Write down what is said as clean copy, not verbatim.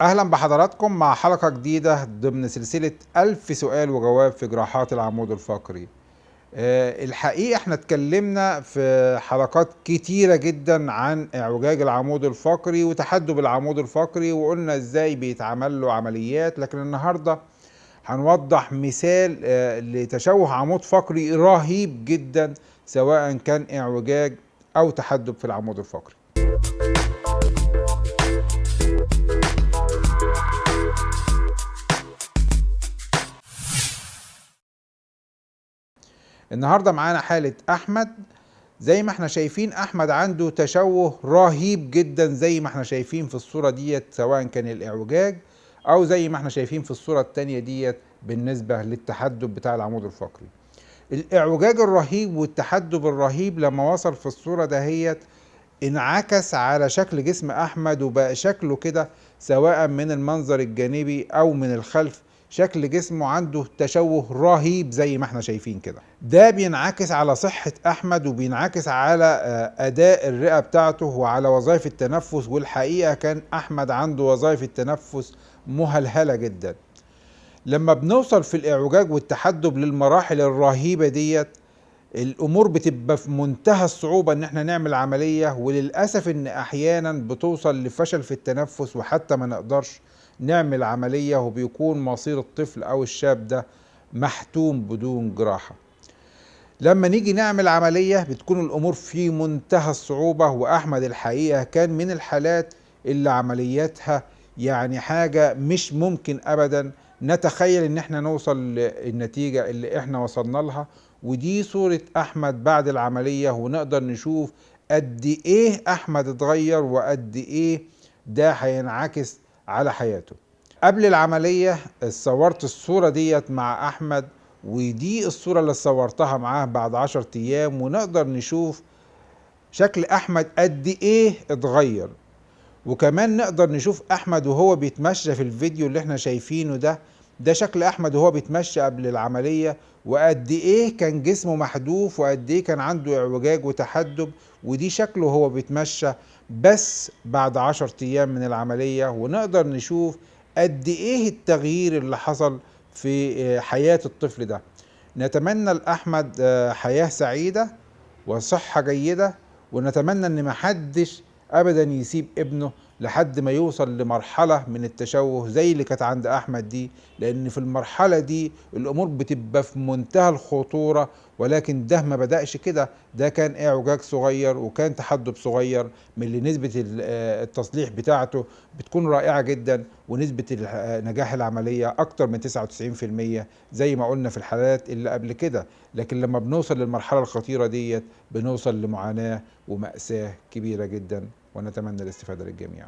أهلا بحضراتكم مع حلقة جديدة ضمن سلسلة 1000 سؤال وجواب في جراحات العمود الفقري. الحقيقة احنا اتكلمنا في حلقات كتيرة جدا عن اعوجاج العمود الفقري وتحدب العمود الفقري، وقلنا ازاي بيتعمل له عمليات. لكن النهاردة هنوضح مثال لتشوه عمود فقري رهيب جدا، سواء كان اعوجاج أو تحدب في العمود الفقري. النهارده معانا حالة أحمد. زي ما احنا شايفين أحمد عنده تشوه رهيب جدا، زي ما احنا شايفين في الصورة ديت، سواء كان الإعوجاج أو زي ما احنا شايفين في الصورة التانية ديت بالنسبة للتحدب بتاع العمود الفقري. الإعوجاج الرهيب والتحدب الرهيب لما وصل في الصورة دهيت انعكس على شكل جسم أحمد، وبقى شكله كده سواء من المنظر الجانبي أو من الخلف شكل جسمه عنده تشوه رهيب زي ما احنا شايفين كده. ده بينعكس على صحة أحمد، وبينعكس على أداء الرئة بتاعته وعلى وظائف التنفس. والحقيقة كان أحمد عنده وظائف التنفس مهلهلة جدا. لما بنوصل في الإعوجاج والتحدب للمراحل الرهيبة ديت، الامور بتبقى في منتهى الصعوبة ان احنا نعمل عملية، وللأسف ان احيانا بتوصل لفشل في التنفس وحتى ما نقدرش نعمل عملية، وبيكون مصير الطفل او الشاب ده محتوم بدون جراحة. لما نيجي نعمل عملية بتكون الامور في منتهى الصعوبة، واحمد الحقيقة كان من الحالات اللي عملياتها يعني حاجة مش ممكن ابدا نتخيل ان احنا نوصل للنتيجة اللي احنا وصلنا لها. ودي صورة احمد بعد العملية، ونقدر نشوف قد ايه احمد اتغير وقد ايه ده هينعكس على حياته. قبل العملية صورت الصورة ديت مع احمد، ودي الصورة اللي صورتها معاه بعد 10 ايام، ونقدر نشوف شكل احمد قد ايه اتغير. وكمان نقدر نشوف احمد وهو بيتمشى في الفيديو اللي احنا شايفينه ده شكل احمد وهو بيتمشى قبل العملية، وقد ايه كان جسمه محذوف، وقد ايه كان عنده اعوجاج وتحدب. ودي شكله وهو بيتمشى بس بعد 10 ايام من العملية. ونقدر نشوف قد ايه التغيير اللي حصل في حياة الطفل ده. نتمنى لأحمد حياة سعيدة وصحة جيدة، ونتمنى ان محدش ابدا يسيب ابنه لحد ما يوصل لمرحلة من التشوه زي اللي كانت عند احمد دي، لان في المرحلة دي الامور بتبقى في منتهى الخطورة. ولكن ده ما بدأش كده، ده كان اعوجاج صغير وكان تحدب صغير، من اللي نسبة التصليح بتاعته بتكون رائعة جدا، ونسبة نجاح العملية اكتر من 99% زي ما قلنا في الحالات اللي قبل كده. لكن لما بنوصل للمرحلة الخطيرة ديت بنوصل لمعاناة ومأساة كبيرة جدا، ونتمنى الاستفادة للجميع.